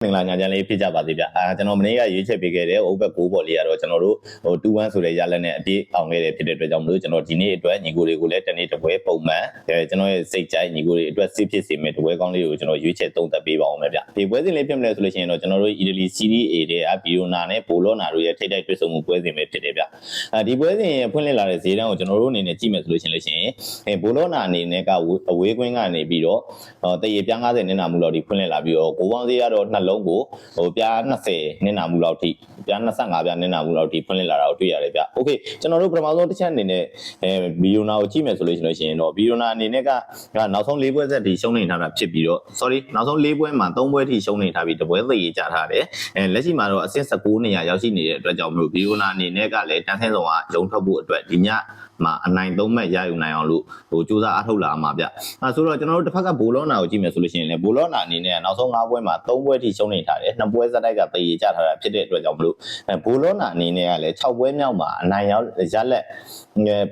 မင်္ဂလာညချမ်းလေးဖြစ်ကြပါစေဗျကျွန်တော်မနေ့ကရွေးချယ်ပေးခဲ့တဲ့ဥပ္ပ9ပေါ်လေးကတော့ကျွန်တော်တို့2-1ဆိုတဲ့ရလက်နဲ့အပြည့်အောင်ခဲ့တဲ့ဖြစ်တဲ့အတွက်ကြောင့်မလို့ကျွန်တော်ဒီနေ့အတွက်ညီကိုတွေကိုလည်းတနေ့တစ်ပွဲပုံမှန်ကျွန်တော်ရဲ့စိတ်ကြိုက်ညီကိုတွေအတွက်စစ်ဖြစ်စေမယ့်တစ်ပွဲကောင်းလေးကိုကျွန်တော်ရွေးချယ်သုံးသပ်ပေးပါအောင်ဗျဒီပွဲစဉ်လေးဖြစ်မလဲဆိုလို့ရှိရင်တော့ကျွန်တော်တို့အီတလီစီးရီး A တဲ့ဘီယိုနာနဲ့ဘိုလောနာတို့ရဲ့ထိပ်တိုက်တွေ့ဆုံမှုပွဲစဉ်ပဲဖြစ်တယ်ဗျဒီပွဲစဉ်ဖွင့်လှစ်လာတဲ့ဈေးတန်းကိုကျွန်တော်တို့အနေနဲ့ကြည့်မယ်ဆိုလို့ရှိရင်ဘိုလောနာအနေနဲ့ကအဝေးကွင်းကနေပြီးတော့တရေပြား90နင်းနာမှုလောက်ဒီဖွင့်လှစ်လာပြီးတော့ကိုပေါင်းဈေးကတော့နှလုံးကိုပြား20နင်းနာမှုလောက်ထိပြား25ပြားနင်းနာမှုလောက်ထိဖွင့်လှစ်လာတာကိုတွေ့ရတယ်ဗျ။ Okay ကျွန်တော်တို့ပထမဆုံးတစ်ချက်အနေနဲ့ဘီယိုနာကိုကြည့်မယ်ဆိုလို့ရှိရင်တော့ဘီယိုနာအနေနဲ့ကနောက်ဆုံး၄ပွဲဆက်ထိရှုံးနေထားတာဖြစ်ပြီးတော့ sorry နောက်ဆုံး၄ပွဲမှာ3ပွဲထိရှုံးနေထားပြီးတပွဲသိရေးကြထားတယ်။လက်ရှိမှာတော့အဆင့်19နေရာရောက်ရှိနေတဲ့အတွက်ကြောင့်မလို့ဘီယိုနာအနေနဲ့ကလည်းတန်းဆင်းဆောင်ကရုံထွက်ဖို့အတွက်ဒီညမှာအနိုင်3မှတ်ရယူနိုင်အောင်လို့စူးစမ်းအားထုတ်လာမှာဗျ။ဆိုတော့ကျွန်တော်တို့တစ်ဖက်ကဘိုလောနာကိုကြည့်မယ်ဆိုလို့ရှိရင်လည်းဘိုလောနာအနေနဲ့နောက်ဆုံး5ပွဲမှာ3ပွဲထိရှုံးနေထားတယ်။2ပွဲစတိုက်ကသိရေးကြထားတာဖြစ်တဲ့အတွက်ကြောင့်မလို့ဘိုလောနာအနေနဲ့ကလည်း6ပွဲမြောက်မှာအနိုင်ရလက်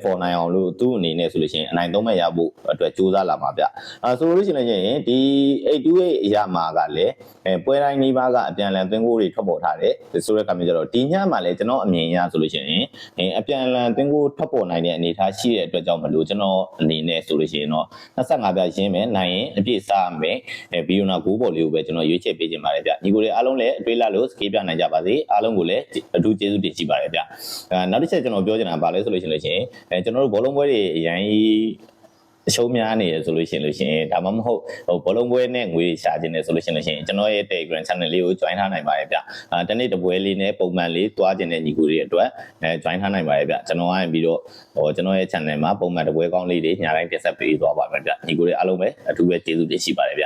ပေါ်နိုင်အောင်လို့သူ့အနေနဲ့ဆိုလို့ရှိရင်အနိုင်3မှတ်ရဖို့အတွက်စူးစမ်းလာမှာဗျ။ဆိုလို့ရှိရင်ဒီ828အရာမှာကလည်းပွဲတိုင်းနီးပါးကအပြန်အလှန်သွင်းကိုတွေထွက်ပေါ်ထားတယ်ဆိုတဲ့အခါမျိုးကျတော့ဒီညမှာလည်းကျွန်တော်အမြင်အရဆိုလို့ရှိရင်အပြန်အလှန်သွင်းကိုထွက်ပေါ်နိုင်တဲ့အနေအထားရှိတဲ့အတွက်ကြောင့်မလို့ကျွန်တော်အနေနဲ့ဆိုလို့ရှိရင်တော့25ပြရင်းမယ်နိုင်ရင်အပြည့်စားမယ်ဘီယိုနာ9ပေါ်လေးကိုပဲကျွန်တော်ရွေးချယ်ပေးခြင်းပါတယ်ဗျညီကိုတွေအားလုံးလည်းအတွေးလာလို့စကေးပြနိုင်ကြပါစေအားလုံးကိုလည်းအထူးကျေးဇူးတင်ရှိပါတယ်ဗျနောက်တစ်ချက်ကျွန်တော်ပြောချင်တာဘာလဲဆိုလို့ရှိရင်ကျွန်တော်တို့ဘောလုံးပွဲတွေအရင်အရှုံးများနေရဆိုလို့ရှိရင်ဒါမှမဟုတ်ဘောလုံးပွဲနဲ့ငွေရှာခြင်းနဲ့ဆိုလို့ရှိရင်ကျွန်တော်ရဲ့ Telegram channel လေးကို join ထားနိုင်ပါတယ်ဗျတနေ့တစ်ပွဲလေးနဲ့ပုံမှန်လေးတွားခြင်းနဲ့ညီကိုတွေအတွက် join ထားနိုင်ပါတယ်ဗျကျွန်တော်ကပြီးတော့ကျွန်တော်ရဲ့ channel မှာပုံမှန်တစ်ပွဲကောင်းလေးတွေညတိုင်းတင်ဆက်ပေးသွားပါမယ်ဗျညီကိုတွေအားလုံးပဲအထူးပဲကျေးဇူးတင်ရှိပါတယ်ဗျ